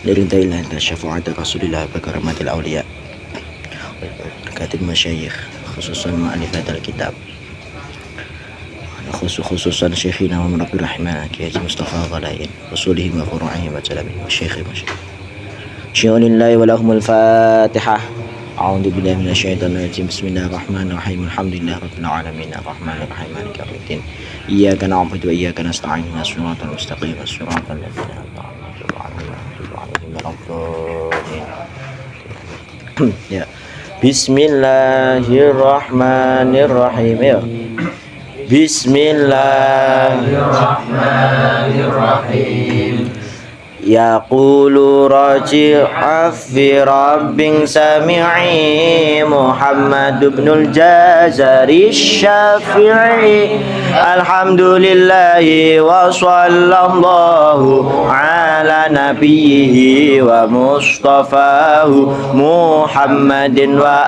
لرضا الله شفاعة رسول الله بكرامة الأولياء وبركات المشايخ خصوصا مؤلفات الكتاب خصوصا شيخنا ومربي الرحمن كياج مصطفى ضلائل رسولهم وفروعهم وتلاميذهم وشيخهم شيء لله ولهم الفاتحة. أعوذ بالله من الشيطان الرجيم. بسم الله الرحمن الرحيم. الحمد لله رب العالمين الرحمن الرحيم مالك يوم الدين إياك نعبد وإياك نستعين اهدنا الصراط المستقيم صراط الذين أنعمت عليهم غير المغضوب عليهم. Ya. Bismillahirrahmanirrahim. Ya. Bismillahirrahmanirrahim. Yaqulu raji'a fi rabbin sami'i Muhammad ibnul Jazari Syafi'i. Alhamdulillahi wa sallallahu ala nabiyhi wa mustafahu Muhammadin wa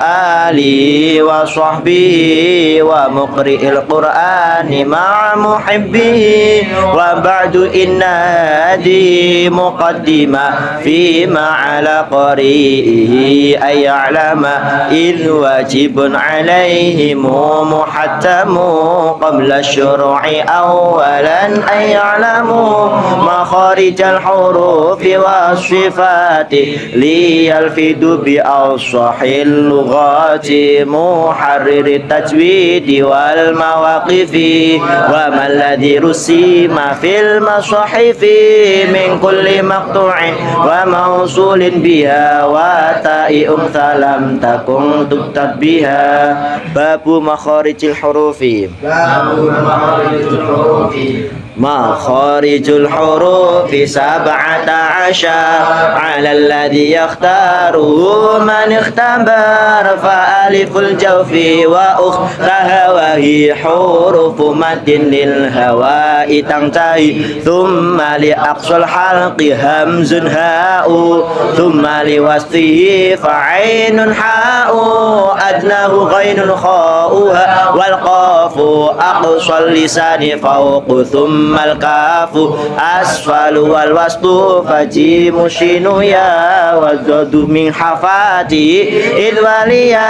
alihi wa sahbihi wa muqri'il qur'ani ma'a muhibbihi wa ba'du inna hadi muqaddimah fima ala qari'ihi ayya'lama idh wajibun alaihimu muhattamu qabla syuru'i awalan ayya'lamu makharijal hurufi wa sifati liyalfidu bi awsahil lughati muharriri tajwidi wal mawaqifi wa malladhi rusima fil masahifi min kulli maqtu'in wa mausulin biha wa ta'i'um salam takun tuktab biha. Babu makharijil hurufi. Makharijul hurufi sab'ata asyar ala alladhi yakhtaruhu man ikhtabar fa aliful jawfi wa ukhtaha wa hi hurufu maddin lil hawa'i tantahi thumma li aqsal halqi hamzun ha'u thumma li wasfihi fa'ainun ha'u adnahu ghainun kha'uha wal qafu aqsal lisani fawqu thumma al kafu asfalu wal wastu fajimu shinu ya wazadu min hafati idwaliya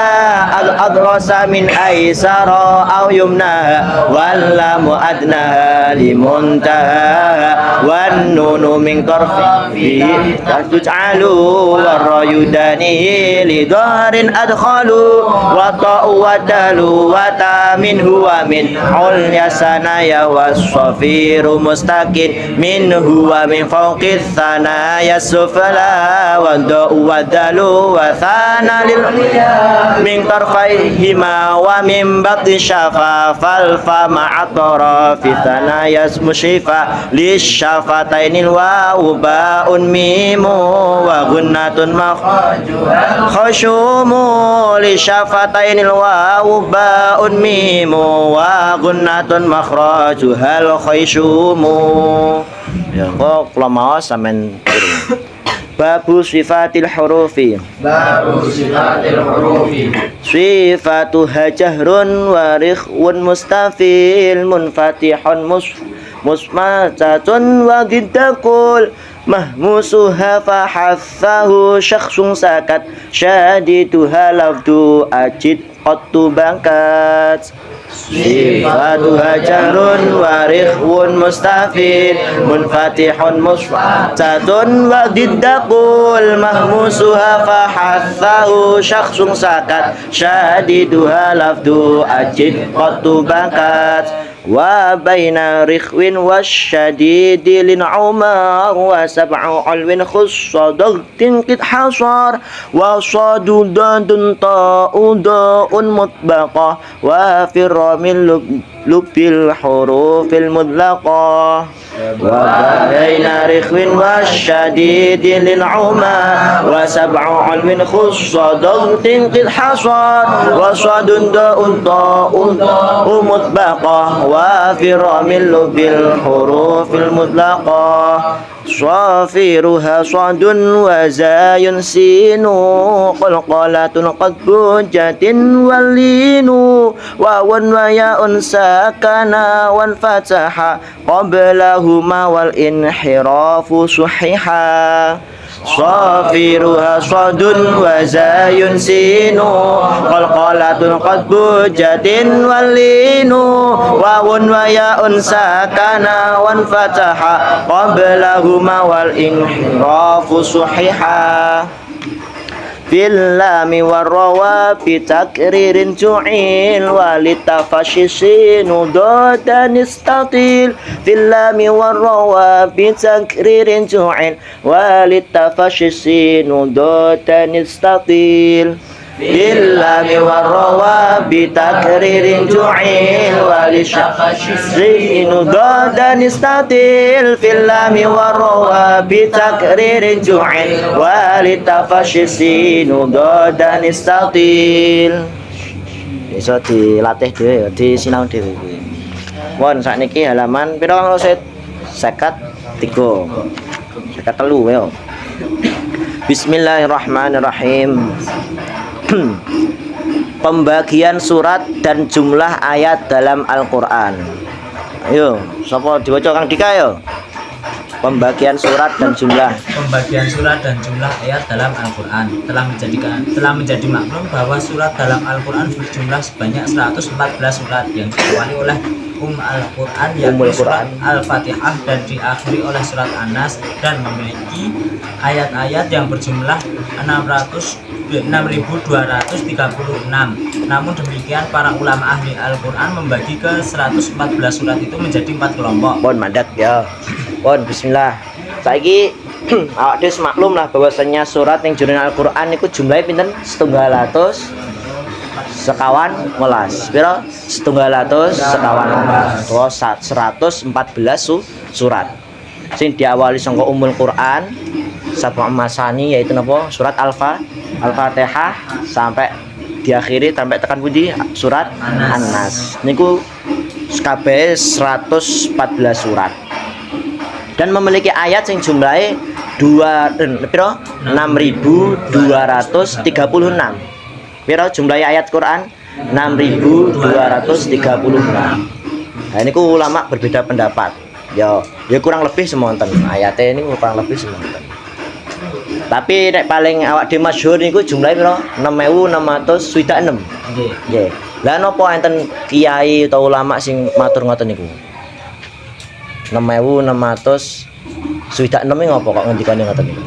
al adrasa min aisara aw yumna wallamu adnaha limuntaha wan nunu min qarfi tuj'alu warayudani lidarin adkhalu wa ta'u wa dalu wa ta min huwa min ulya sanaya was-safiru mustaqin min huwa min fawqis sanaya sufla wa da'u wa dalu wa thana lil min tarfaihima wa min baqi syafa fal fa ma'atara fi sanaya musyifa lisyafatainil wawu ba'un mimu wa gunnatun khashumu lisyafatainil wawu ba'un mimu wa gunnatun makhrajuhal khayshumu. Ya kok kula maos sampean Babu sifatil hurufi. Babu sifatil hurufi. Sifatuha jahrun wa rikhun mustafil munfatihun musmatatun wa giddakul mahmusuha fahathahu syakhsun sakat syadiduha lafdu ajid qattu bangkat. Sifatuha jarun wa rikhun mustafid munfatihun musfatun wa diddaqul mahmusuha fahathahu syakhsun sakat syadiduha lafdu ajid qattu bangkat. Wa baina rikhwin wasyadidi lin umar wa sab'u alwin khussadagtin qid hasar wa sadudadun ta'udun mutbaqah wa firramil lubil hurufil mudlaqah. Wa baina rikhwin wasyadidi lin umar wa sab'u alwin khussadagtin qid hasar wa sadudadun ta'udun mutbaqah wa firamil bil hurufil mutlaqah. Shafiruha sadun wa zayun sinu qalqalatun qad bujatin walinu wawan wa yaun sakana wan fataha qablahuma wal inhirafu suhiha Shafiruha sadun wa zayun sinu qalqalatun qad bujatin walinu wawun wa yaun sakana wan fataha qablahuma wal inhirafu suhiha fil lami warrawa bi takririn ju'il walitafashisin dan istatil fil lami warrawa bi takririn ju'il walitafashisin dan istatil fil lami warrawa bi takririn ju'il walitafashisin dan istatil fil lami warrawa bi takririn ju'il walitafashisin dan istatil iso dilatih dhewe disinau dhewe kuwi. Pun sakniki halaman pira Kang Rosid? 53. 53 ya. Bismillahirrahmanirrahim. Pembagian surat dan jumlah ayat dalam Al-Qur'an. Ayo, sapa diwaca Kang Dika yo? Pembagian surat dan jumlah ayat dalam Al-Qur'an telah menjadi maklum bahwa surat dalam Al-Qur'an berjumlah sebanyak 114 surat yang diawali oleh Al-Qur'an yakni surat Al-Fatihah dan diakhiri oleh surat An-Nas dan memiliki ayat-ayat yang berjumlah 6.236. Namun demikian para ulama ahli Al-Qur'an membagi ke 114 surat itu menjadi 4 kelompok. Pun mandat ya. Pun bismillah. Saiki awak dhewe maklum lah bahwasanya surat yang jroning Al-Qur'an niku jumlahe pinten? 114 pira? 114 terus 114 surat. Sing diawali saka Ummul Qur'an Sab'ul Masani yaitu napa? Surat Al-Fatihah sampai diakhiri sampai tekan pundi? Surat An-Nas. Niku kabeh 114 surat. Dan memiliki ayat yang jumlahnya 6.236. Piro jumlahnya ayat Quran? 6.236. Nah ini ulama berbeda pendapat. Ya kurang lebih semonten. Ayatnya ini kurang lebih semonten. Tapi nek paling awak dhewe masyhur niku jumlahe piro? 6.606. Nggih. Lah napa enten kiai atau ulama sing matur ngoten niku? 6.606 iki ngopo kok ngendikane ngoten niku?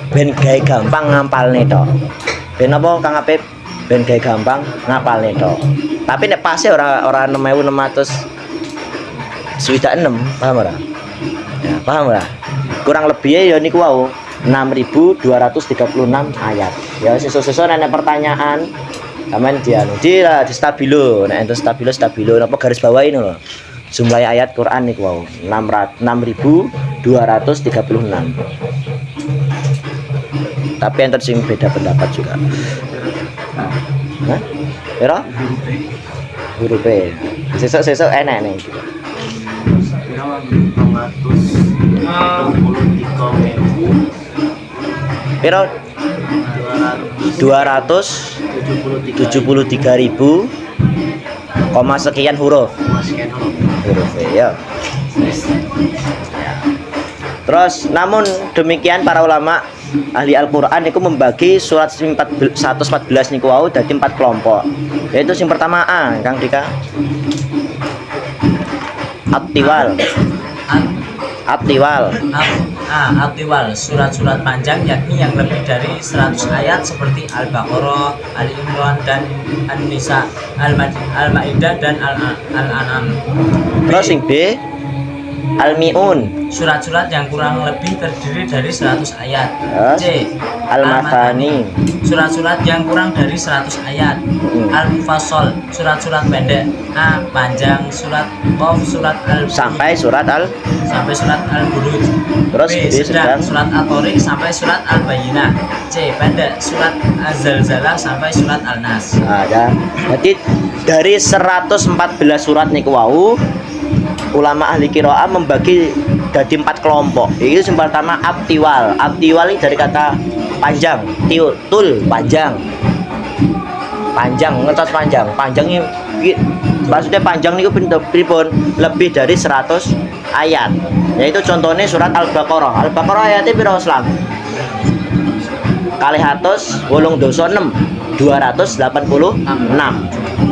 Ben gawe gampang ngapalne tok. Ben apa Kang Apip? Ben gawe gampang ngapalne tok. Tapi nek pase ora 6.606, paham ora? Ya, paham ora? Kurang lebih ya niku wau 6.236 ayat. Ya sesuk-sesuk nek pertanyaan sampean di stabilo, nek enten stabilo napa garis bawahi ngono lho. Jumlah ayat Quran niku wau 6.236. Tapi enten sing beda pendapat juga. Hah? Piro? Hurufe. Sesuk enak nih. Piro? 273.000 koma sekian huruf ya. Terus namun demikian para ulama ahli Al-Qur'an itu membagi surat 114 niku wau dadi 4 kelompok. Yaitu yang pertama A, Kang Dika. At-Tiwal. Surat-surat panjang yakni yang lebih dari 100 ayat seperti Al-Baqarah, Al-Imran dan An-Nisa, Al-Maidah dan Al-An'am. Terus yang B, Al-Mi'un. Surat-surat yang kurang lebih terdiri dari 100 ayat. C. Al-Mathani. Surat-surat yang kurang dari 100 ayat. Al-Mufassal. Surat-surat pendek. A. Panjang. Surat Qaf. Sampai surat Al-Buruj. Terus B. Sedang. Surat At-Tariq sampai surat Al-Bayyinah. C. Pendek. Surat Az-Zalzalah sampai surat Al-Nas. Ada. Jadi dari 114 surat niku wau ulama ahli qiraah membagi jadi 4 kelompok. Itu yang pertama abtiwal. Abtiwal ini dari kata panjang, tul panjang. Panjang, ngetos panjang. Panjang ini maksudnya panjang niku pripun? Lebih dari 100 ayat. Yaitu contohnya surat Al-Baqarah. Al-Baqarah ayatnya piro Islam? 286 286.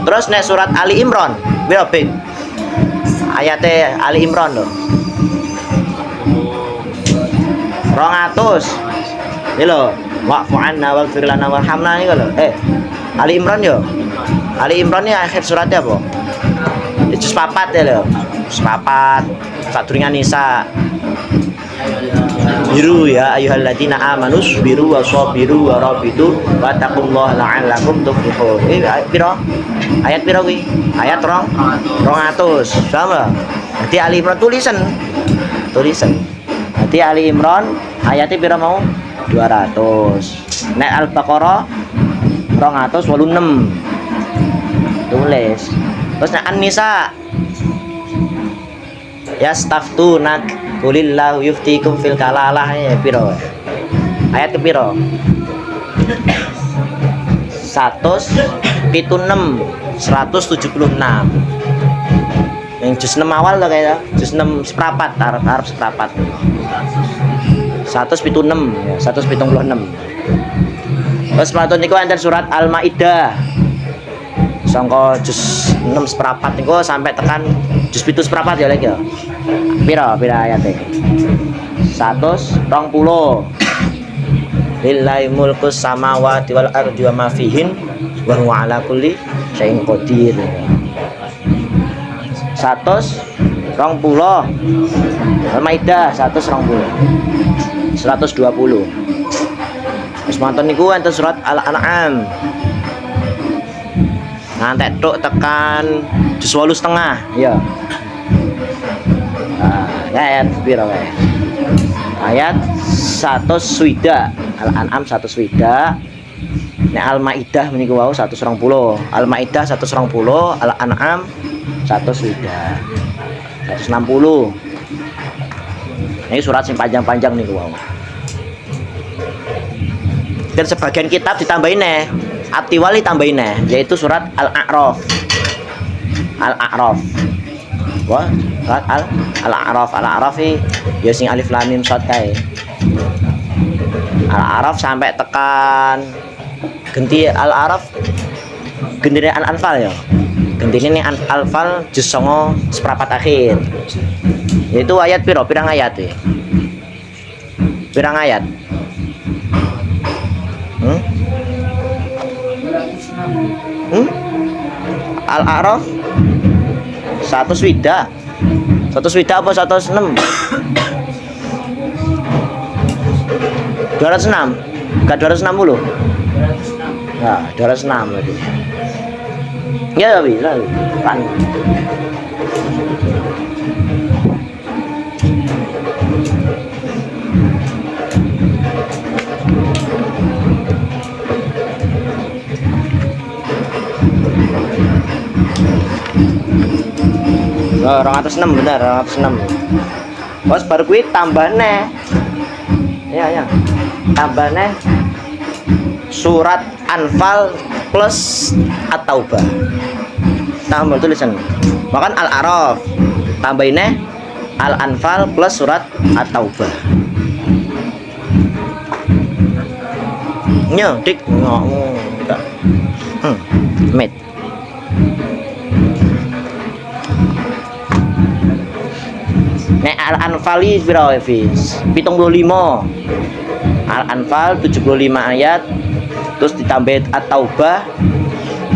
Terus nek surat Ali Imran piro ping? Ayatnya Ali Imran lho. 200. Iki lho, wa'fu 'anna waghfir lana warhamna niku lho. Ali Imran yo. Ali Imran ini akhir suratnya apa? Juz 4 ya lho. Juz 4 sadurunge Nisa. Biru ya ayyuhalladzina amanu biru wa sabiru wa rabitu wa taqullaha la'allakum tuflihun. Piro? Ayat piro kuwi? Ayat 200. Sama. Jadi Ali Imran tulisan. Jadi Ali Imran ayatnya piro mau? 200. Nek Al-Baqarah 286. Tulis. Terus nek An-Nisa yastaftunak qulillahu yuftikum fil kalalah ya piro? Ayat ke piro? 176. Yang juz 6 awal lah kayaknya. Juz 6 seprapat, Arab seprapat. 176 ya, 176. Terus matun niku enten surat Al-Maidah. Sangka juz 6 seprapat niku sampai tekan juz 7 seprapat ya lagi ya. Pira ayate? 120. Lillahi mulkus samawati wal ardi wa ma fihin wa huwa ala kulli syai'in qadir. 120. Al-Maidah 120. 120. Wis mantun niku enten surat Al-An'am. Ngantek tok tekan juz 8,5 ya. Ayat piro wae? Ayat 1 swida. Al-An'am 1 swida. Nek Al-Maidah meniku wau 120. Al-Maidah 120, Al-An'am 1 swida. 160. Ini surat sing panjang-panjang niku wau. Dan sebagian kitab ditambahin neh. Abtiwali tambahin neh, yaitu surat Al-A'raf. Al-A'raf. Wah, surat Al-A'raf. Al-A'raf ya sing alif lam mim shad kae. Al-A'raf sampai tekan genti Al-A'raf gendine Al-Anfal ya. Gentine ning Al-Anfal juz 9 seprapat akhir. Yaitu ayat piro? Pirang ayat ya? Pirang ayat? Al-A'raf 1 swida. 1 swida apa 106? 206. Enggak 260. Nah, 206 berarti. Ya bisa kan. Oh, 206 benar, 206. Bos baru kuwi tambahne. Ya. Tambahne surat Anfal plus At-Taubah. Tambah tulisan. Makan Al-A'raf. Tambahinnya Al-Anfal plus surat At-Taubah. Nyo, dik ngomong. Met. Nek Al-Anfal iki piro Fis? 75. Al-Anfal 75 ayat. Terus ditambah At-Taubah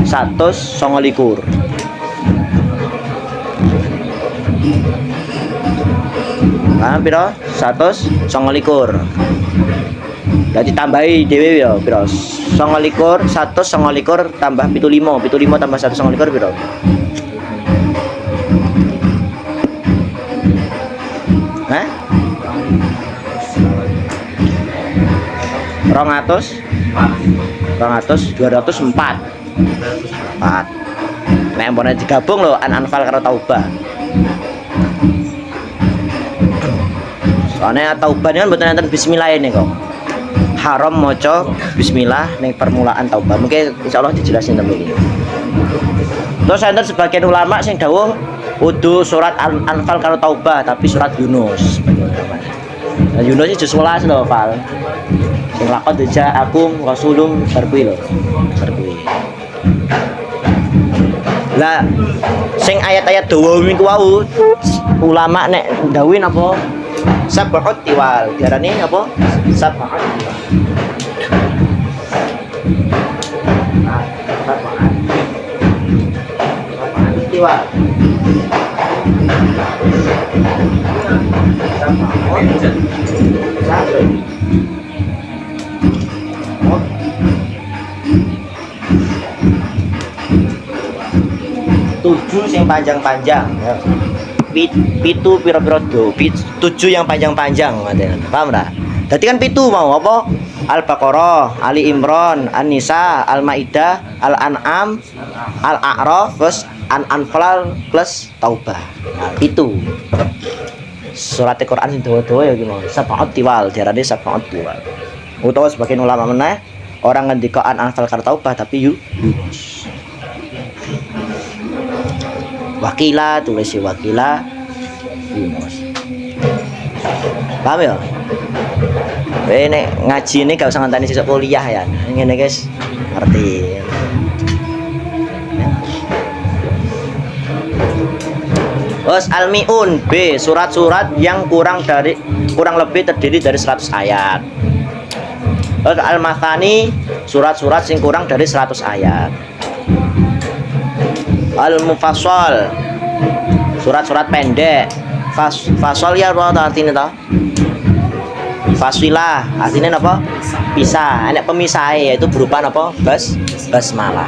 129. Nah, piro? 129. Dadi tambahi dhewe ya piro? 29 129 tambah 75. 75 tambah 129 piro? Hah? 204. Nek ampune digabung lho An-Anfal karo Taubah. Soalnya taubah kan mboten enten bismillah ini kok. Haram maca bismillah ning permulaan taubah. Mungkin insyaallah dijelasin temen iki. Terus enten sebagian ulama sing dawuh kudu surat Anfal kalau taubah tapi surat Yunus. Nah, Yunus itu juz 11 lho, Fal. Sing lakon deja akum rasulum berkuwi lho. Berkuwi. Lah sing ayat-ayat dawa niku wau ulama nek ndawuhi napa sab'ut tiwal. Diarani apa? Sab'ut tiwal. Tiwal. Tujuh sing panjang-panjang ya. Pitu pira-pira do, tujuh yang panjang-panjang ngaten. Paham ora? Dadi kan pitu mau apa? Al-Baqarah, Ali Imran, An-Nisa, Al-Maidah, Al-An'am, Al-A'raf, plus An-Anfal plus Taubah. Nah, itu surat Al-Qur'an sing dawa-dawa ya iki mau. Sab'ut tiwal, diarani sab'ut tiwal. Utawa sebagian ulama meneh orang ngendika An-Anfal karo Taubah tapi Yunus. Wakila tulis wakila Yunus. Paham ya? Nek ngaji ini gak usah ngenteni sesuk kuliah ya. Ngene guys, ngerti. Terus Al-Mi'un B, surat-surat yang kurang lebih terdiri dari 100 ayat. Terus Al-Mathani, surat-surat yang kurang dari 100 ayat. Al-Mufassal, surat-surat pendek. Fasal ya artinya toh? Fasilah artinya apa? Pisah. Ada pemisah yaitu berupa apa? Basmalah.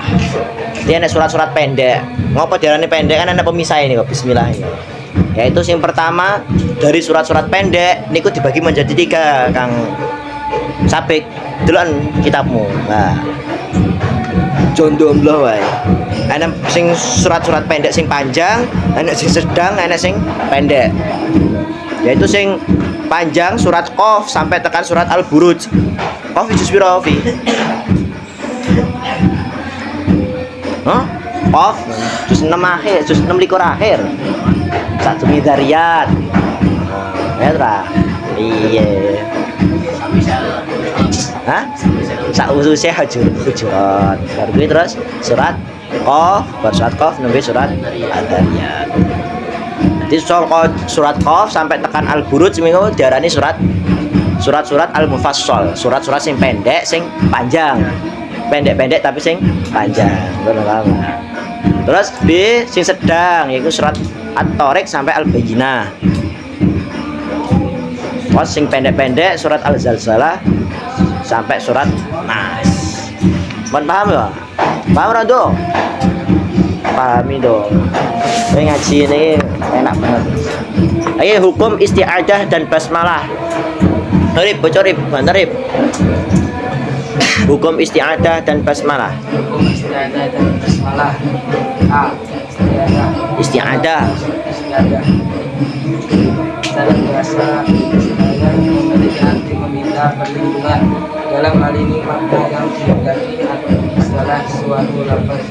Dia ada surat-surat pendek. Ngopo diarani pendek kan ada pemisah ini kok bismillah ini. Yaitu yang pertama dari surat-surat pendek niku dibagi menjadi 3 Kang Sapik. Deloken kitabmu. Nah. Condom wae. Ana sing surat-surat pendek sing panjang, ana sing sedang, ana sing pendek. Yaitu sing panjang surat Qaf sampai tekan surat Al-Buruj. Qaf juz pira fi? Hah? Qaf juz 6 akhir, juz 6 likur akhir. Satu Midariyat. Ya tra. Iya. Hah? Saususe Hujurat. Baru kuwi terus surat Qaf, baru surat Qaf nembe surat Al-Dariyat. Jadi surat Qaf sampai tekan Al-Buruj minggu diarani surat-surat Al-Mufassal, surat-surat sing pendek sing panjang. Pendek-pendek tapi sing panjang. Terus B sing sedang yaitu surat At-Tariq sampai Al-Bayyinah. Terus sing pendek-pendek surat Al-Zalzalah sampai surat Nas. Mohon paham ya? Paham ora do? Pahami do. Kowe ngaji ini enak banget. Ayo hukum isti'adah dan basmalah. Rib, bocor rib, mana rib? Hukum isti'adah dan basmalah. Hukum isti'adah dan basmalah. A. Isti'adah. Dalam bahasa saya memiliki arti meminta perlindungan. Dalam hal ini makna yang dihindari adalah suatu lafaz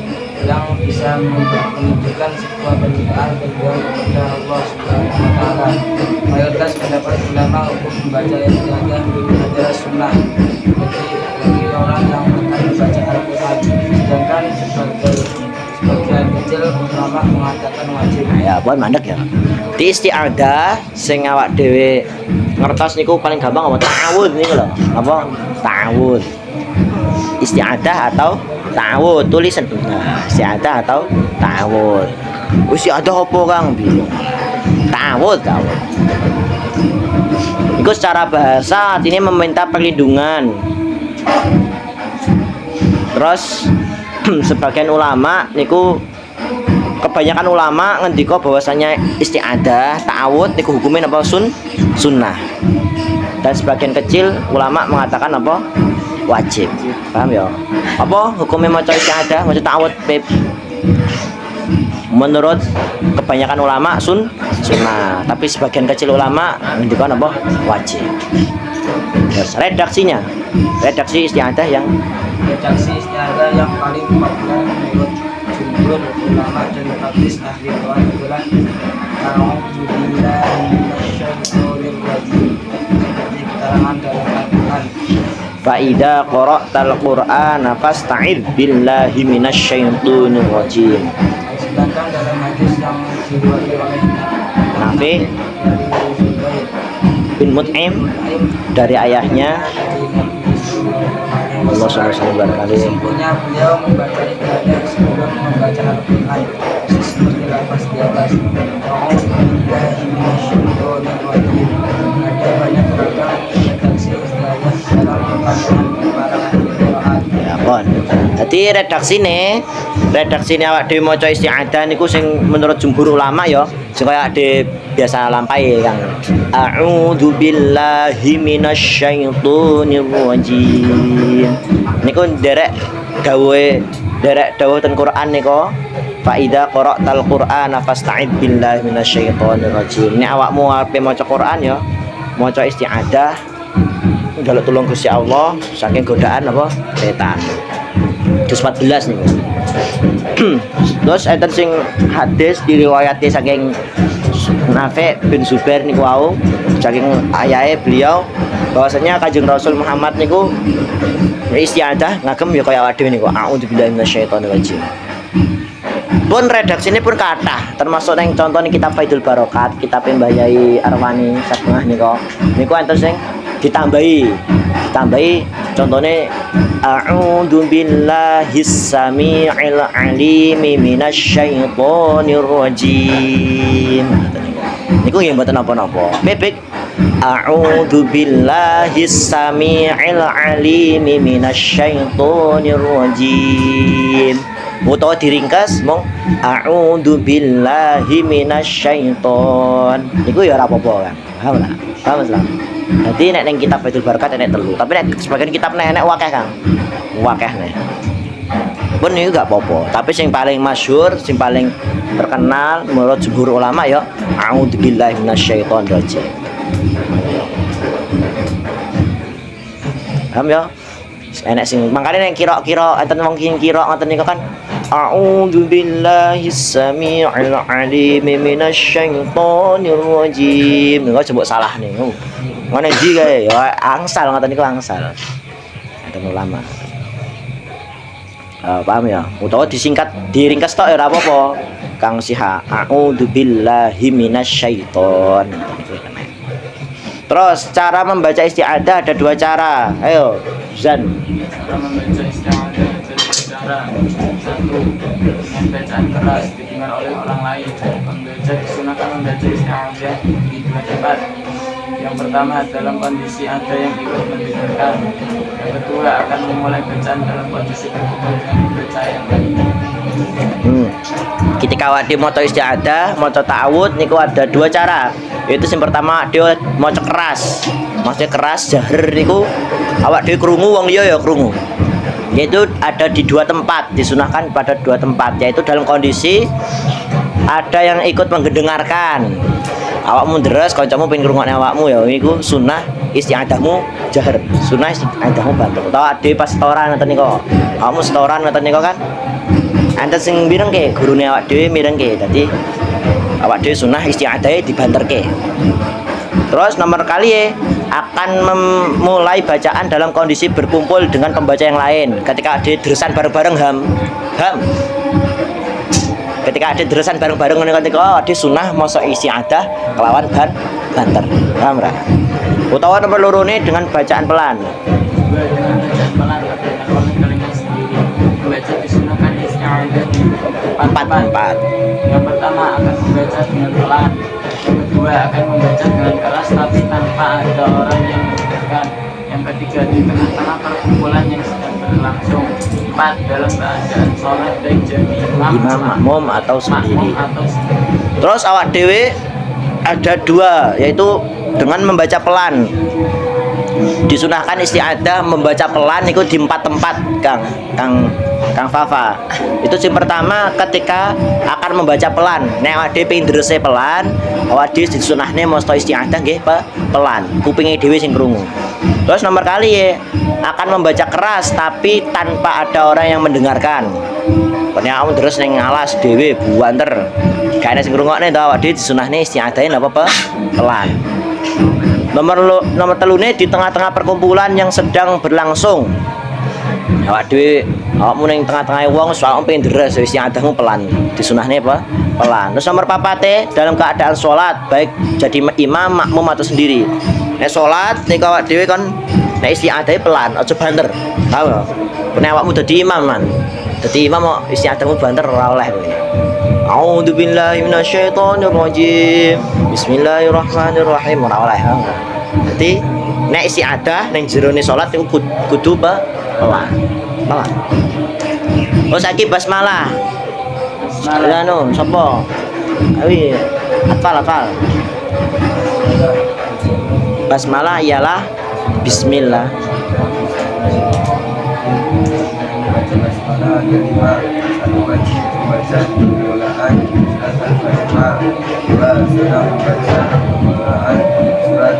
yang bisa menunjukkan sebuah permintaan berdoa kepada Allah Subhanahu wa taala. Mayoritas pendapat ulama untuk membaca isti'adah adalah sunnah bagi orang yang akan membaca Al-Qur'an. Sedangkan sebagian kecil ulama mengatakan wajib. Ya, buat mandek ya. Di isti'adah sing awak dhewe ngertos niku paling gampang apa ta'awud niku lho. Apa? Ta'awud. Isti'adah atau ta'awud tulisan. Nah, isti'adah atau ta'awud. Isti'adah apa Kang? Ta'awud. Iku secara bahasa artinya meminta perlindungan. Terus sebagian ulama niku kebanyakan ulama ngendika bahwasanya isti'adah, ta'awud niku hukumnya apa sunnah. Dan sebagian kecil ulama mengatakan apa? Wajib. Paham ya? Apa hukumnya maca isti'adah, maca ta'awud, Beb? menurut kebanyakan ulama sunnah, tapi sebagian kecil ulama ngendikan apa wajib. Terus redaksi isti'adzah yang Redaksi istiadah yang paling populer menurut jumhur ulama dan hadis ahli Quran adalah A'udzubillahi minasyaitonir rajim, seperti keterangan dalam Al-Quran. Fa'idza qara'tal Qur'ana fasta'idz billahi minasyaitonir rajim. Sedangkan dalam hadis yang diriwayatkan oleh Nafi dari Zubair bin Mut'im dari ayahnya Allah sallallahu alaihi wasallam. sesungguhnya beliau membaca ibadah sebelum membaca Al-Quran seperti lafaz di atas. A'udzubillahi minasyaitonir rajim. Ada banyak ragam redaksi istiadah dalam pembahasan para ahli qiraat. Ya pon. Jadi redaksi ini awak dhewe maca isti'adzah niku sing menurut jumhur ulama ya, sing kaya ade biasa lampahi Kang. A'udzu billahi minasyaitonir rajim. Niku derek dawuh ten Quran niku. Fa idza qara'tal Qur'ana fasta'id billahi minasyaitonir rajim. Nek awakmu ape maca Quran ya, maca isti'adzah njaluk tulung Gusti Allah saking godaan apa setan. Juz 14 niku. Terus enten sing hadis diriwayati saking Nafi bin Zubair niku wau saking ayahe beliau bahwasanya Kanjeng Rasul Muhammad niku isti'adzah ngagem ya kaya awake dhewe niku a'udzubillahi minasyaitonir rajim. Pun redaksine pun kathah termasuk ning contoh ning kitab Faidul Barokat, kitab Mbah Yai Arwani Satengah niku enten sing ditambahi contohnya a'udzu billahis samii'il 'aliimi minasyaitonir rajim. Niku nggih mboten napa-napa. Bebek a'udzu billahis samii'il 'aliimi minasyaitonir rajim. Utawa diringkas mong a'udzu billahi minasyaiton. Niku ya ora apa-apa kan. Paham lah. Jadi nek ning kitab Baitul Barakat nek telu, tapi nek sebagian kitab nek wakeh Kang. Wakeh nek. Pun niku gak apa-apa, tapi sing paling masyhur, sing paling terkenal menurut jumhur ulama ya a'udzubillahi minasyaitonir rajim. Paham ya? Enek sing mangkane nek kira-kira enten wong sing kira ngoten niku kan a'udzubillahi samii'il 'aliimi minasyaitonir rajim. Niku coba salah niku. Ngene iki kae ya angsal ngoten niku angsal. Enten ulama. Paham ya? Utawa disingkat diringkas tok ya ora apa-apa. Kang Siha a'udzubillahi minasyaiton. Terus cara membaca isti'adzah ada dua cara. Ayo, Zan. Cara membaca istiadah ada dua cara. Satu, dengan bacaan keras didengar oleh orang lain. Pembaca disunahkan membaca istiadah di dua tempat. Yang pertama dalam kondisi ada yang ikut mendengarkan. Yang kedua akan memulai bacaan dalam kondisi berkumpul dengan pembaca yang lain. Ketika awak dhewe maca isti'adzah, maca ta'awudz niku ada dua cara. Yaitu yang pertama dhewe maca keras. Maksudnya keras jahar niku awak dhewe krungu wong liya ya krungu. Yaitu ada di dua tempat, disunahkan pada dua tempat, yaitu dalam kondisi ada yang ikut mendengarkan. Awakmu deres kancamu pengen ngrungokne awakmu ya iku sunah isti'adzahmu jahar. Sunah isti'adzahmu banter. Utawa ade pas setoran ngoten niku. Awakmu setoran ngoten niku kan. Enten sing mirengke gurune awak dhewe mirengke. Dadi awak dhewe sunah isti'adzahe dibanterke. Terus nomor kali akan memulai bacaan dalam kondisi berkumpul dengan pembaca yang lain. Ketika ada deresan bareng-bareng ham. Ketika ada deresan bareng-bareng ketika ada sunnah maca isti'adzah kelawan banter. Paham ra? Utawa nomor lorone dengan bacaan pelan. Pelan atau dengan kalimat sendiri. Membaca disunahkan isti'adzah di Empat. Yang pertama akan membaca dengan pelan. Yang kedua akan membaca dengan keras tapi tanpa ada orang yang mendengarkan. Yang ketiga di tengah-tengah perkumpulan yang sedang berlangsung. 4 dalam keadaan sholat baik jadi imam makmum atau sendiri. atau Terus awak dhewe ada dua, yaitu dengan membaca pelan. disunahkan isti'adah membaca pelan itu di 4 tempat, Kang Fafa. Itu sing pertama ketika akan membaca pelan. Nek awake dhewe pengin drese pelan, awake dhewe disunahne masta isti'adah nggih pelan, kupinge dhewe sing krungu. Terus nomor kali ya akan membaca keras tapi tanpa ada orang yang mendengarkan. Pokoknya kamu terus ning alas dhewe buanter. Gak ada sing ngrungokne to awake dhewe disunahne isti'adahe apa pelan. Nomor telune di tengah-tengah perkumpulan yang sedang berlangsung. Awak dhewe awakmu ning tengah-tengah wong soal pengen deres isti'adahmu pelan. Disunahne apa? Pelan. Terus nomor papate dalam keadaan sholat baik jadi imam, makmum atau sendiri. Nek sholat nek awak dhewe kon nek isti'adahe pelan, aja banter. Tahu lho. Nek awakmu dadi imam man. Dadi imam kok isti'adahmu banter ora oleh kowe. A'udzu billahi minasyaitonir rajim. Bismillahirrahmanirrahim. Ora oleh. Dadi nek isti'adah ning jerone salat iku kudu pelan. Pelan. Oh saiki basmalah. Basmalah anu sapa? Awi hafal. Basmalah ialah bismillah. Basmalah kelima satu wajib membaca permulaan surat Al-Fatihah, dua sunnah membaca permulaan surat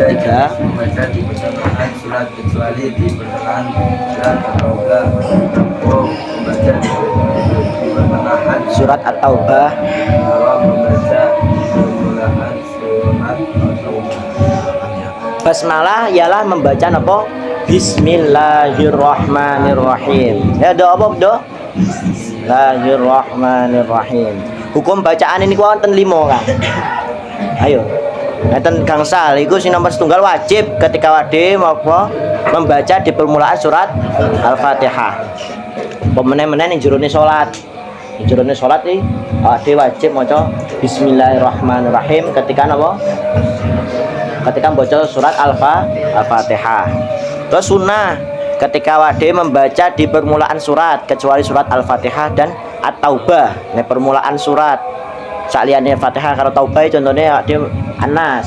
Tiga membaca di pertengahan surat kecuali di pertengahan surat At-Taubah. Membaca di pertengahan surat At-Taubah. awal membaca permulaan surat At-Taubah. Basmalah ialah membaca apa? Bismillahirrahmanirrahim. Ya doa apa doa? Bismillahirrahmanirrahim. Hukum bacaan ini wonten 5 kan. Ayo. Ngeten gangsal iku sing nomor setunggal wajib ketika wade apa membaca di permulaan surat Al-Fatihah. Pemene-mene ning jerone salat. Ning jerone salat iki wade wajib maca Bismillahirrahmanirrahim ketika napa? Ketika membaca surat Al-Fatihah. Terus sunnah ketika wade membaca di permulaan surat kecuali surat Al-Fatihah dan At-Taubah. Nek permulaan surat saliyane Fatihah karo Taubah contohnya wade An-Nas.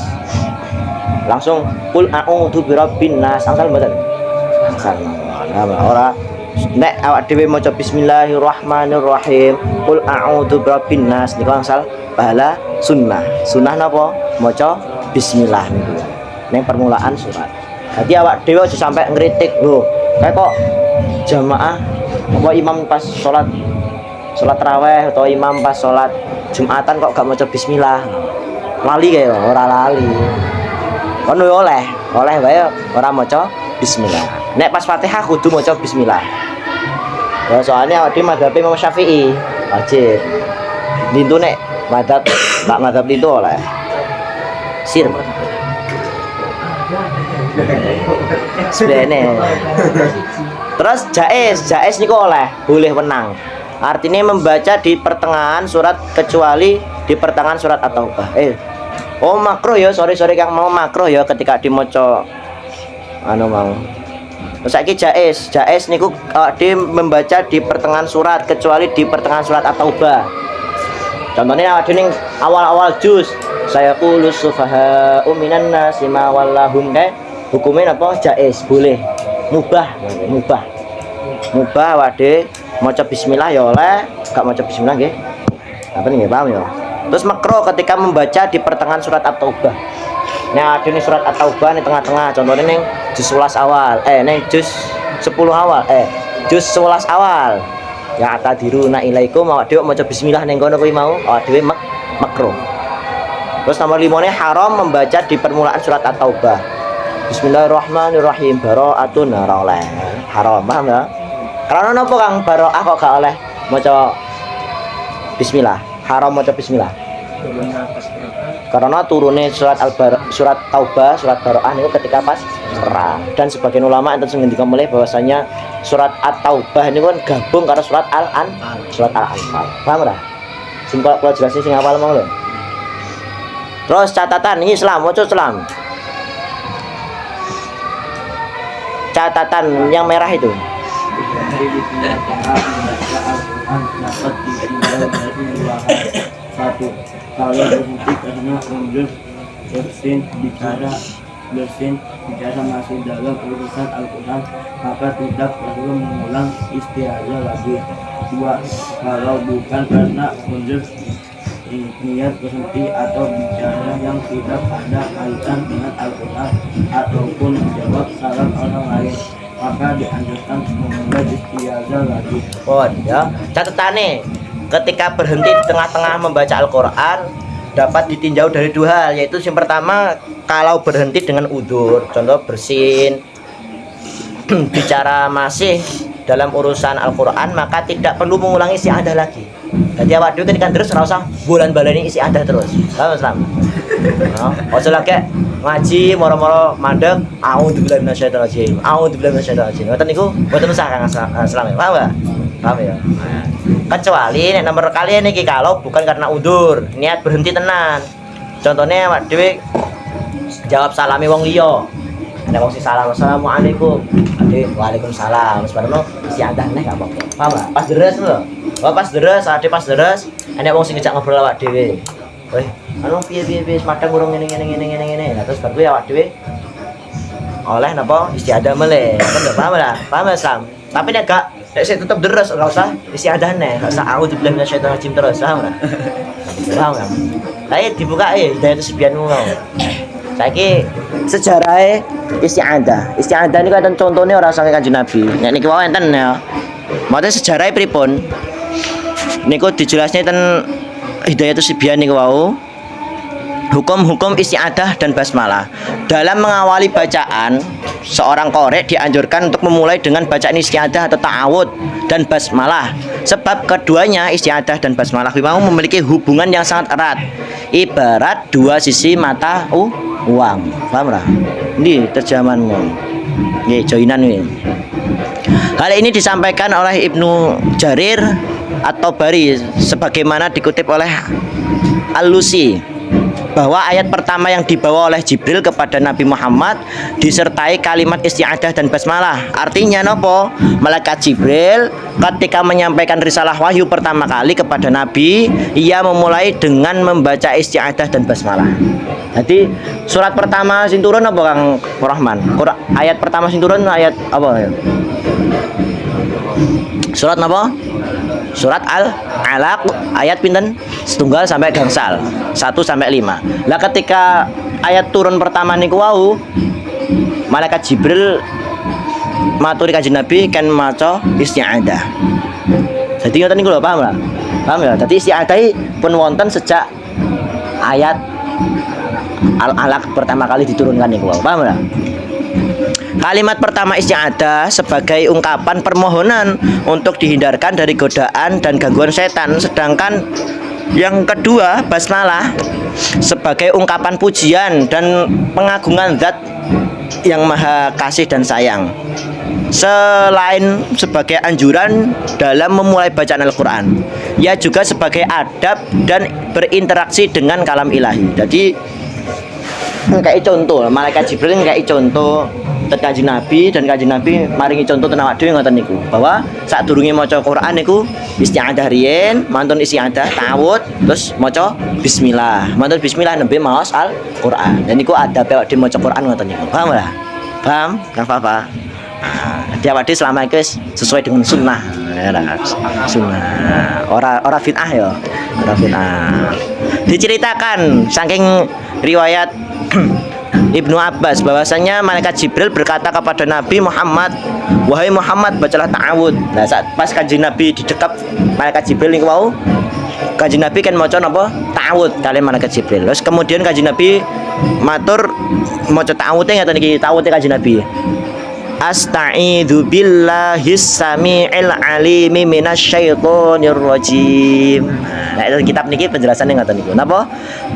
Langsung qul a'udzu birabbin nas. Angsal mboten? Angsal. Ora nek awak dhewe maca bismillahirrahmanirrahim qul a'udzu birabbin nas niku angsal pahala sunnah. Sunnah napa? Maca bismillah niku. Ning permulaan surat. Dadi awak dhewe aja sampai ngritik lho. Kayak kok jamaah apa imam pas salat tarawih atau imam pas salat Jumatan kok gak maca bismillah. Lali kae ora lali. Ono oleh wae ora maca bismillah. Nek pas Fatihah kudu maca bismillah. Ya soalnya awake madzhab Imam Syafi'i wajib. Lintu nek madzhab itu oleh. Sir. Sebenarnya. Terus jaiz niku oleh, boleh menang. Artinya membaca di pertengahan surat kecuali di pertengahan surat At-Taubah. Makruh ya, sorry yang mau makruh ya ketika dimaca mau. Terus saiki jaiz niku dia membaca di pertengahan surat kecuali di pertengahan surat At-Taubah. Contohnya awake ning awal-awal juz saya qulus sufaha minan nasi ma wallahum hukumnya apa? Jaiz, boleh. Mubah awake maca bismillah ya oleh, gak maca bismillah nggih. Apa nggih paham ya? Terus makruh ketika membaca di pertengahan surat At-Taubah. Nah, ada nih surat At-Taubah nih tengah-tengah. Contohnya ning juz 11 awal, ning juz 10 awal, juz 11 awal. Ya atadiruna ilaikum awak dhewe maca bismillah ning kono kuwi mau, awak dhewe makruh. Terus nomor 5 nih haram membaca di permulaan surat At-Taubah. Bismillahirrahmanirrahim. Bara'atun ora oleh. Haram, paham ya? Karena napa Kang bara'ah kok gak oleh maca bismillah? Haram maca bismillah. Karena turunnya surat Taubah, surat Bara'ah niku ketika pas perang. Dan sebagian ulama enten sing ngendikan mulai bahwasanya surat At-Taubah niku kan gabung karo surat Al-Anfal. Paham ora? Sing kalau jelasin sing awal mau lho. Terus catatan Islam, maca Islam. Catatan yang merah itu. Satu Kalau berhenti karena undur bersin bicara masih dalam urusan Al-Quran, maka tidak perlu mengulang isti'adzah lagi. 2. Kalau bukan karena undur niat berhenti atau bicara yang tidak ada kaitan dengan Al-Quran ataupun menjawab salam orang lain, maka dianjurkan memulai isti'adzah lagi. Ya, catatane ketika berhenti di tengah-tengah membaca Al-Quran dapat ditinjau dari dua hal, yaitu yang pertama kalau berhenti dengan udzur, contoh bersin, bicara masih dalam urusan Al-Quran, maka tidak perlu mengulangi isti'adzah lagi. Jadi awak dhewe ketika terus ora usah bulan-baleni isti'adzah terus. Paham Islam? Ojo lagi ngaji moro-moro mandeg a'udzubillahi minasyaitonir rajim. A'udzubillahi minasyaitonir rajim. Ngoten niku mboten usah Kang Islam. Paham enggak? Paham ya? Kecuali nek nomor kalian niki kalau bukan karena udzur, niat berhenti tenan. Contohnya awak dhewe jawab salami wong liya. Ada wong sing salam, assalamualaikum. Ade waalaikumsalam. Wis barono isti'adzah neh gak apa-apa. Paham enggak? Pas deres lho. Pas deres, ade pas deres, enek wong sing ngejak ngobrol awak dhewe. Weh, anu piye semadang urung ngene. Nah, terus bar kuwi awak dhewe oleh napa isti'adzah meleh. Paham lah? Paham Islam. Tapi nek gak saya tetap deres, ora usah isti'adzah neh, ora usah a'udzubillahi minasyaitonir rajim terus, paham ora? Paham kan? Ayo dibuka Hidayatus Sibyanmu. Saiki sejarahe isti'adzah. Isti'adzah niku enten contone ora saking Kanjeng Nabi. Nek niki wae enten ya. Maksudnya sejarahe pripun? Niku dijelasne ten Hidayatus Sibyan niku wau. Hukum-hukum isti'adzah dan basmalah. Dalam mengawali bacaan, seorang qori dianjurkan untuk memulai dengan bacaan isti'adzah atau ta'awud dan basmalah. Sebab keduanya isti'adzah dan basmalah memang memiliki hubungan yang sangat erat. Ibarat dua sisi mata uang. Paham ora? Ini terjemahanmu. Nggih, joinan iki. Hal ini disampaikan oleh Ibnu Jarir At-Tabari sebagaimana dikutip oleh Al-Lusi bahwa ayat pertama yang dibawa oleh Jibril kepada Nabi Muhammad disertai kalimat isti'adzah dan basmalah. Artinya nopo? Malaikat Jibril ketika menyampaikan risalah wahyu pertama kali kepada Nabi, ia memulai dengan membaca isti'adzah dan basmalah. Jadi surat pertama sing turun apa Kang Rahman? Ayat pertama sing turun ayat apa? Surat apa? Surat Al-Alaq ayat pinten? Setunggal sampai gangsal 1 sampai 5. Lah ketika ayat turun pertama niku wau, malaikat Jibril maturi Kanjeng Nabi kan maca isti'adzah. Jadi ngoten niku lho, paham lah? Paham ya? Dadi isti'adzah pun wonten sejak ayat Al-Alaq pertama kali diturunkan niku wau. Paham lah? Kalimat pertama isti'adzah sebagai ungkapan permohonan untuk dihindarkan dari godaan dan gangguan setan, sedangkan yang kedua basmalah sebagai ungkapan pujian dan pengagungan zat yang maha kasih dan sayang, selain sebagai anjuran dalam memulai bacaan Al-Quran, ia juga sebagai adab dan berinteraksi dengan kalam ilahi. Jadi kayak contoh, malaikat Jibril kayak contoh tentang Kanjeng Nabi, dan Kanjeng Nabi maringi contoh tentang awak dhewe ngoten niku, bahwa sadurunge maca Quran niku isti'adzah riyen, mantun isti'adzah ta'awud, terus maca bismillah. Mantun bismillah nembe maos Al-Quran. Dan niku adabe awak dhewe maca Quran ngoten niku. Paham ora? Paham? Kang Papa. Jadi awak dhewe selama iku sesuai dengan sunnah. Sunnah. Ora bid'ah ya. Ora bid'ah. Diceritakan saking riwayat Ibnu Abbas bahwasanya malaikat Jibril berkata kepada Nabi Muhammad, "Wahai Muhammad, bacalah ta'awud." Nah, saat pas Kanjeng Nabi didekap malaikat Jibril niku wau, Kanjeng Nabi kan maca napa? Ta'awud kali malaikat Jibril. Terus kemudian Kanjeng Nabi matur maca ta'awude ngaten iki, ta'awude Kanjeng Nabi. Asta'idzu billahis samiil alimi minasyaitonir rajim. Nah, itu kitab niki penjelasannya ngoten niku. Napa?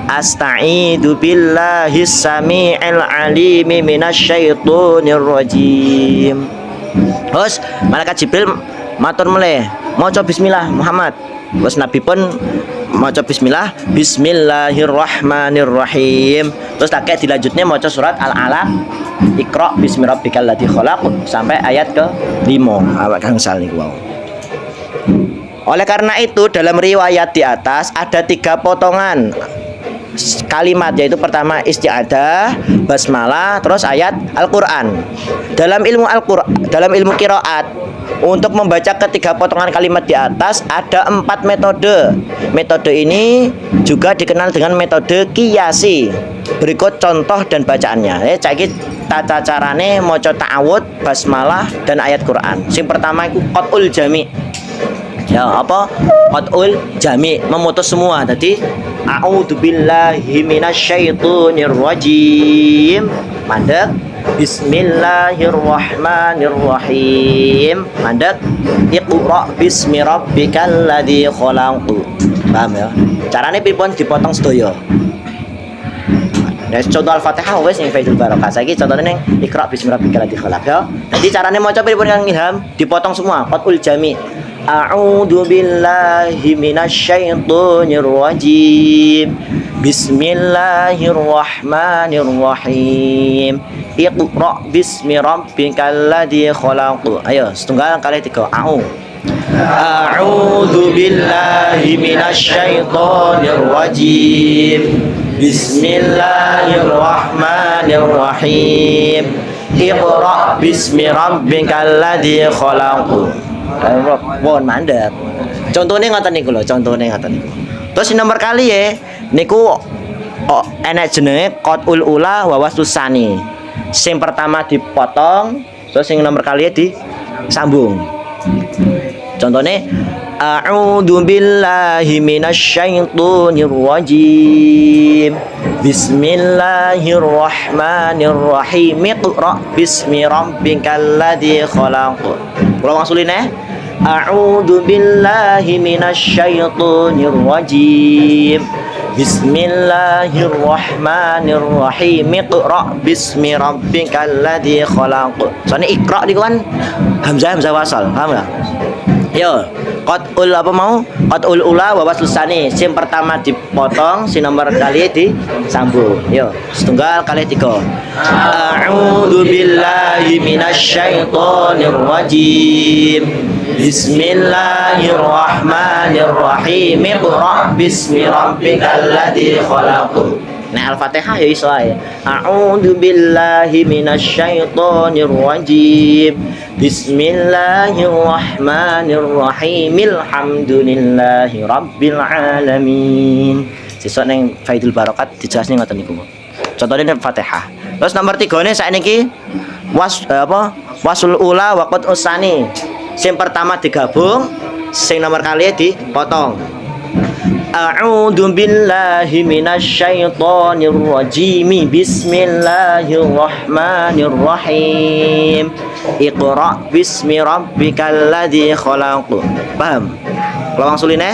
Asta'idzu billahis samiil alimi minasyaitonir rajim. Terus malaikat Jibril matur meleh, maca bismillah Muhammad. Terus Nabi pun maca bismillah, bismillahirrahmanirrahim. Terus tak dilanjutnya maca surat Al-Alaq, Iqra bismi rabbikal ladzi khalaq sampai ayat ke-5 awak gangsal niku wau. Oleh karena itu dalam riwayat di atas ada 3 potongan kalimat, yaitu pertama isti'adah, basmalah, terus ayat Al-Qur'an. Dalam ilmu qiraat, untuk membaca ketiga potongan kalimat di atas ada 4 metode. Metode ini juga dikenal dengan metode qiyasi. Berikut contoh dan bacaannya. Caki tata carane maca ta'awud, basmalah dan ayat Quran. Yang pertama itu qat'ul jami'. Ya, apa? Qat'ul jami', memutus semua. Tadi a'udzubillahi minasyaitonirrajim. Mandek. Bismillahirrahmanirrahim. Mandek. Iqra bismi rabbikal ladzi khalaq. Paham ya? Carane pripun dipotong sedaya. Nah, contoh Al-Fatihah wis ning Faidul Barokah. Saiki contone ning Iqra bismi rabbikal ladzi khalaq ya. Dadi carane maca pripun Kang Ilham? Dipotong semua. Qat'ul jami'. A'udzu billahi minasyaitonir rajim. Bismillahirrahmanirrahim. Iqra bismi rabbikal ladzi khalaq. Ayo, setunggal kali 3. A'udzu billahi minasyaitonir rajim. Bismillahirrahmanirrahim. Iqra bismi rabbikal ladzi khalaq. Mohon mandek. Contohnya ngoten niku lho, contohnya ngoten niku. Terus nomor kali ya niku enek jenenge qat'ul ula wa waslus tsani. Sing pertama dipotong, terus sing nomor kali disambung. Contohnya a'udzu billahi minasyaitonir rajim. Bismillahirrahmanirrahim. Iqra bismi rabbikal ladzi khalaq. Kula wangsulin a'udzu billahi minasyaitonir rajim. Bismillahirrahmanirrahim. Iqra bismi rabbikal ladzi khalaq. Soalnya iqra niku kan hamzah wasal, paham enggak? Yo, qat'ul apa mau? Qat'ul ula wa waslus tsani. Sing pertama dipotong, sing nomor kali disambung. Yo, setunggal kali 3. A'udzu billahi minasyaitonir rajim. Bismillahirrahmanirrahim. Iqra bismi rabbikal ladzi khalaq. Nah, Al-Fatihah ya iso ae. A'udzu billahi minasyaitonir rajim. Bismillahirrahmanirrahim. Alhamdulillahi rabbil alamin. Sesuk ning Faidul Barokat dijelasne ngoten niku. Contohnya Al-Fatihah. Terus nomor 3 ne saiki wasul ula wa qat'us tsani. Sing pertama digabung, sing nomor kali dipotong. A'udzu billahi minasyaitonir rajim. Bismillahirrahmanirrahim. Iqra bismi rabbikal ladzi khalaq. Paham? Kalau wangsuline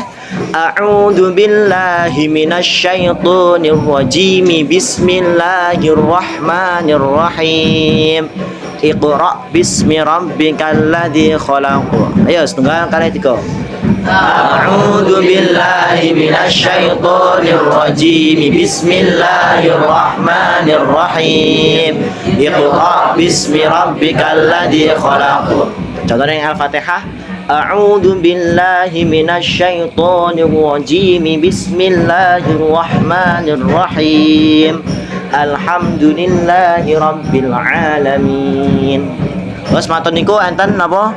a'udzu billahi minasyaitonir rajim. Bismillahirrahmanirrahim. Iqra bismi rabbikal ladzi khalaq. Ayo setunggal kali 3. A'udzu billahi minasyaitonir rajim. Bismillahirrahmanirrahim. Iqra bismi rabbikal ladzi khalaq. Contohnya Al-Fatihah. A'udzu billahi minasyaitonir rajim. Bismillahirrahmanirrahim. Alhamdulillahi rabbil alamin. Terus matur niku enten napa?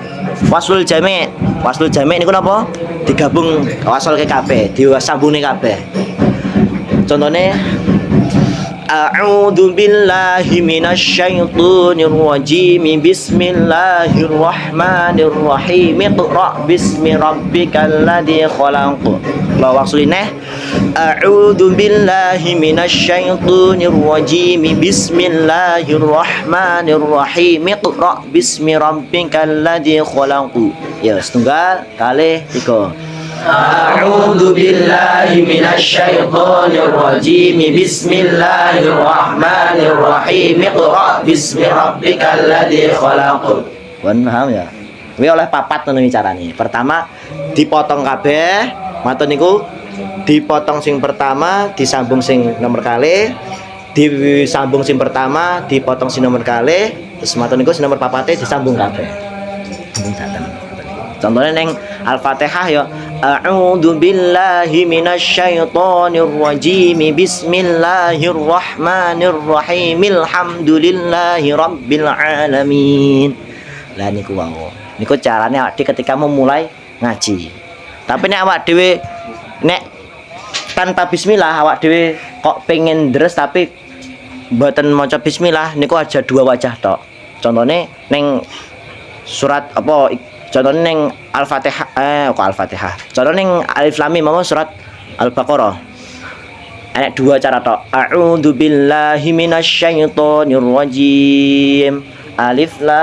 Waslul jami'. Waslul jami' niku napa? Digabung wasal ke kabeh, disambungne kabeh. Contohnya a'udzu billahi minasyaitonir rajim. Bismillahirrahmanirrahim. Iqra bismi rabbikal ladzi khalaq. La waqsuline a'udzu billahi minasyaitonir rajim. Bismillahirrahmanirrahim. Iqra bismi rabbikal ladzi khalaq. Ya, setunggal kali 3. A'udzu billahi minasyaitonir rajim. Bismillahirrahmanirrahim. Iqra bismi rabbikal ladzi khalaq. Paham ya? Kuwi oleh papat ngono carane. Pertama dipotong kabeh, matur niku dipotong sing pertama, disambung sing nomor kali, disambung sing pertama, dipotong sing nomor kali, terus matur niku sing nomor papate disambung kabeh. Sambung saten. Contohnya neng Al-Fatihah ya A'udzu billahi minasyaitonir rajim. Bismillahirrahmanirrahim. Alhamdulillahi rabbil alamin. Lah niku wau. Niku carane awak dhewe ketika memulai ngaji. Tapi nek awak dhewe nek tanpa bismillah awak dhewe kok pengen deres tapi mboten maca bismillah niku aja dua wajah tok. Contone ning surat apa contohnya ning Al-Fatihah kok Al-Fatihah. Contohnya ning Alif Lam Mim apa surat Al-Baqarah. Ada dua cara tok. A'udzu billahi minasyaitonir rajim. Alif Lam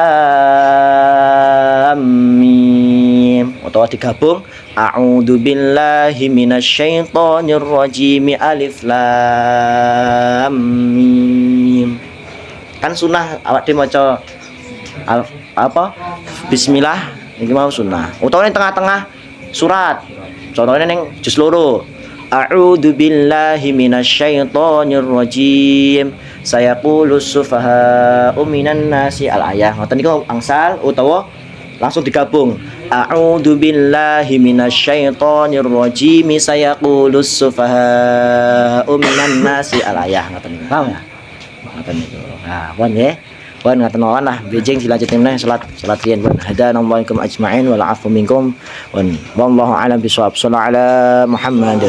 Mim. Atau digabung A'udzu billahi minasyaitonir rajim. Alif Lam Mim. Kan sunah awak dhewe maca apa? Bismillah iki mau sunnah. Utawa ning tengah-tengah surat. Contohnya ning juz loro. A'udzu billahi minasyaitonir rajim. Sayaqulus sufaha'u minan nasi al-ayah. Ngoten niku angsal utawa langsung digabung. A'udzu billahi minasyaitonir rajim. Sayaqulus sufaha'u minan nasi al-ayah. Ngoten niku. Paham ya? Ngoten niku. Nah, pun nggih. Wan ngaten mawon lah bejeng dilanjutke meneh salat riyen pun hadanallahu ikum ajmain wal afu minkum wan wallahu a'lam bisawab. Shallallahu ala Muhammad.